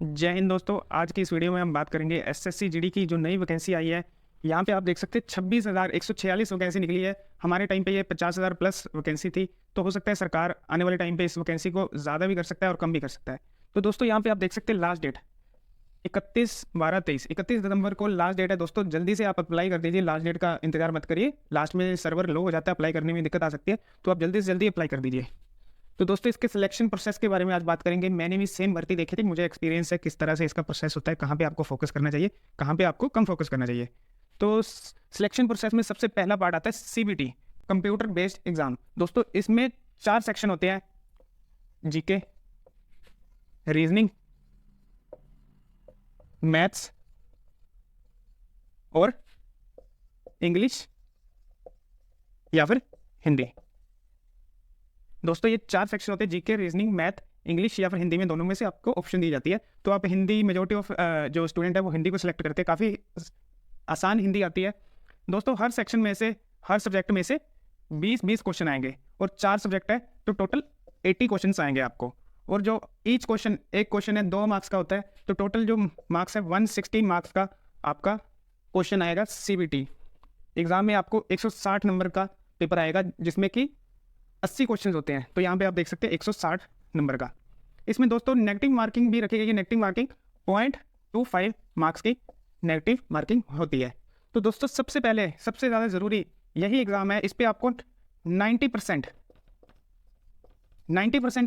जय हिंद दोस्तों। आज की इस वीडियो में हम बात करेंगे एसएससी जीडी की जो नई वैकेंसी आई है। यहाँ पे आप देख सकते हैं 26,146 वैकेंसी निकली है। हमारे टाइम पे ये 50,000 प्लस वैकेंसी थी। तो हो सकता है सरकार आने वाले टाइम पे इस वैकेंसी को ज़्यादा भी कर सकता है और कम भी कर सकता है। तो दोस्तों यहाँ पे आप देख सकते हैं लास्ट डेट 31 दिसंबर को लास्ट डेट है। दोस्तों जल्दी से आप अप्लाई कर दीजिए, लास्ट डेट का इंतजार मत करिए। लास्ट में सर्वर लो हो जाता है, अप्लाई करने में दिक्कत आ सकती है, तो आप जल्दी से जल्दी अप्लाई कर दीजिए। तो दोस्तों इसके सिलेक्शन प्रोसेस के बारे में आज बात करेंगे। मैंने भी सेम भर्ती देखी थी, मुझे एक्सपीरियंस है किस तरह से इसका प्रोसेस होता है, कहाँ पे आपको फोकस करना चाहिए, कहाँ पे आपको कम फोकस करना चाहिए। तो सिलेक्शन प्रोसेस में सबसे पहला पार्ट आता है सीबीटी, कंप्यूटर बेस्ड एग्जाम। दोस्तों इसमें 4 सेक्शन होते हैं, जीके, रीजनिंग, मैथ्स और इंग्लिश या फिर हिंदी। दोस्तों ये 4 सेक्शन होते हैं, जीके, रीजनिंग, मैथ, इंग्लिश या फिर हिंदी में, दोनों में से आपको ऑप्शन दी जाती है। तो आप हिंदी, मेजोरिटी ऑफ जो स्टूडेंट है वो हिंदी को सिलेक्ट करते हैं, काफ़ी आसान हिंदी आती है। दोस्तों हर सेक्शन में से, हर सब्जेक्ट में से 20-20 क्वेश्चन आएंगे और 4 सब्जेक्ट है तो टोटल 80 क्वेश्चन आएंगे आपको। और जो ईच क्वेश्चन, एक क्वेश्चन है 2 मार्क्स का होता है, तो टोटल जो मार्क्स है 160 मार्क्स का आपका क्वेश्चन आएगा। सीबीटी एग्जाम में आपको 160 नंबर का पेपर आएगा, जिसमें कि 80 क्वेश्चन होते हैं। तो यहाँ पे आप देख सकते हैं 160 नंबर का। इसमें दोस्तों नेगेटिव मार्किंग भी रखी गई है। नेगेटिव मार्किंग 0.25 मार्क्स की नेगेटिव मार्किंग होती है। तो दोस्तों सबसे पहले, सबसे ज़्यादा ज़रूरी यही एग्ज़ाम है। इस पर आपको 90%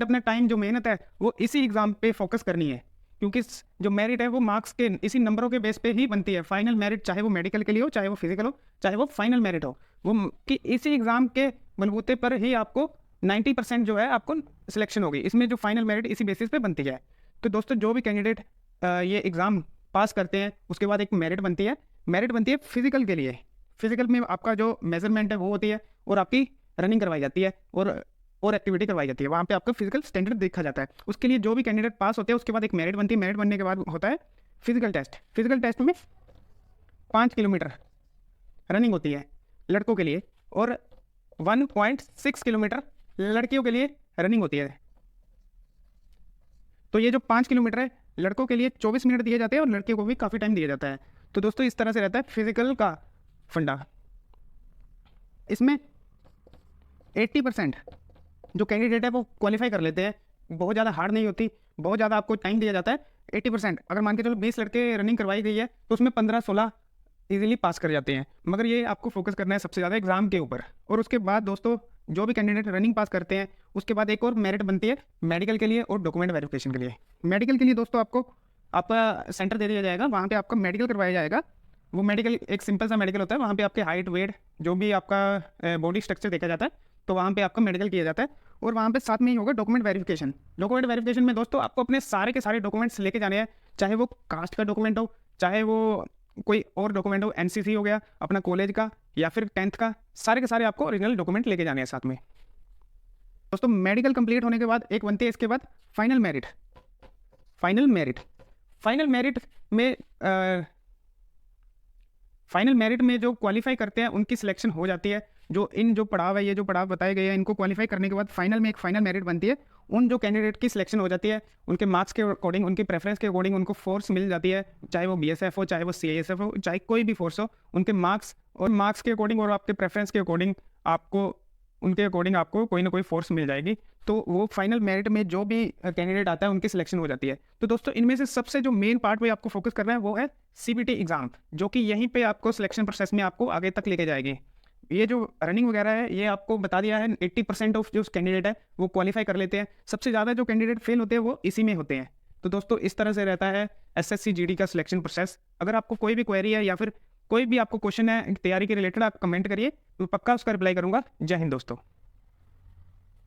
अपने टाइम जो मेहनत है वो इसी एग्ज़ाम पे फोकस करनी है, क्योंकि जो मेरिट है वो मार्क्स के इसी नंबरों के बेस पे ही बनती है। फाइनल मेरिट चाहे वो मेडिकल के लिए हो, चाहे वो फिजिकल हो, चाहे वो फाइनल मेरिट हो, वो कि इसी एग्ज़ाम के बलबूते पर ही आपको 90% जो है आपको सिलेक्शन होगी। इसमें जो फाइनल मेरिट इसी बेसिस पे बनती है। तो दोस्तों जो भी कैंडिडेट ये एग्ज़ाम पास करते हैं उसके बाद एक मेरिट बनती है। मेरिट बनती है फिजिकल के लिए। फिजिकल में आपका जो मेजरमेंट है वो होती है और आपकी रनिंग करवाई जाती है और एक्टिविटी करवाई जाती है। वहाँ पे आपका फिजिकल स्टैंडर्ड देखा जाता है। उसके लिए जो भी कैंडिडेट पास होते हैं उसके बाद एक मेरिट बनती है। मेरिट बनने के बाद होता है फिजिकल टेस्ट। फिजिकल टेस्ट में 5 किलोमीटर रनिंग होती है लड़कों के लिए और 1.6 किलोमीटर लड़कियों के लिए रनिंग होती है। तो ये जो 5 किलोमीटर है लड़कों के लिए 24 मिनट दिए जाते हैं और लड़कियों को भी काफ़ी टाइम दिया जाता है। तो दोस्तों इस तरह से रहता है फिजिकल का फंडा। इसमें 80% जो कैंडिडेट है वो क्वालिफाई कर लेते हैं। बहुत ज़्यादा हार्ड नहीं होती, बहुत ज़्यादा आपको टाइम दिया जाता है। 80% अगर मान के चलो 20 लड़के रनिंग करवाई गई है तो उसमें 15-16 इजीली पास कर जाते हैं। मगर ये आपको फोकस करना है सबसे ज़्यादा एग्जाम के ऊपर। और उसके बाद दोस्तों जो भी कैंडिडेट रनिंग पास करते हैं उसके बाद एक और मेरिट बनती है मेडिकल के लिए और डॉक्यूमेंट वेरिफिकेशन के लिए। मेडिकल के लिए दोस्तों आपको आपका सेंटर दे दिया जाएगा, वहाँ पे आपका मेडिकल करवाया जाएगा। वो मेडिकल एक सिंपल सा मेडिकल होता है, वहाँ पे आपके हाइट, वेट, जो भी आपका बॉडी स्ट्रक्चर देखा जाता है, तो वहाँ पे आपका मेडिकल किया जाता है। और वहाँ पे साथ में ही होगा डॉक्यूमेंट वेरिफिकेशन। डॉक्यूमेंट वेरिफिकेशन में दोस्तों आपको अपने सारे के सारे डॉक्यूमेंट्स लेके जाने हैं, चाहे वो कास्ट का डॉक्यूमेंट हो, चाहे वो कोई और डॉक्यूमेंट हो, एनसीसी हो गया अपना कॉलेज का या फिर 10th का, सारे के सारे आपको ओरिजिनल डॉक्यूमेंट लेके जाने हैं साथ में। दोस्तों मेडिकल कंप्लीट होने के बाद एक बनती है इसके बाद फाइनल मेरिट। फाइनल मेरिट में जो क्वालिफाई करते हैं उनकी सिलेक्शन हो जाती है। जो पड़ाव है, ये जो पड़ाव बताए गए हैं, इनको क्वालिफाई करने के बाद फाइनल में एक फाइनल मेरिट बनती है। उन जो कैंडिडेट की सिलेक्शन हो जाती है उनके मार्क्स के अकॉर्डिंग, उनकी प्रेफरेंस के अकॉर्डिंग उनको फोर्स मिल जाती है, चाहे वो बीएसएफ हो, चाहे वो सीआईएसएफ हो, चाहे कोई भी फोर्स हो। उनके मार्क्स के अकॉर्डिंग और आपके प्रेफरेंस के अकॉर्डिंग उनके अकॉर्डिंग आपको कोई ना कोई फोर्स मिल जाएगी। तो वो फाइनल मेरिट में जो भी कैंडिडेट आता है उनकी सिलेक्शन हो जाती है। तो दोस्तों इनमें से सबसे जो मेन पार्ट पे आपको फोकस करना है वो है सीबीटी एग्जाम, जो कि यहीं पे आपको सिलेक्शन प्रोसेस में आपको आगे तक लेके जाएगी। ये जो रनिंग वगैरह है ये आपको बता दिया है। 80% ऑफ जो कैंडिडेट है वो क्वालिफाई कर लेते हैं। सबसे ज़्यादा जो कैंडिडेट फेल होते हैं वो इसी में होते हैं। तो दोस्तों इस तरह से रहता है एसएससी जीडी का सिलेक्शन प्रोसेस। अगर आपको कोई भी क्वेरी है या फिर कोई भी आपको क्वेश्चन है तैयारी के रिलेटेड, आप कमेंट करिए, तो पक्का उसका रिप्लाई करूंगा। जय हिंद दोस्तों।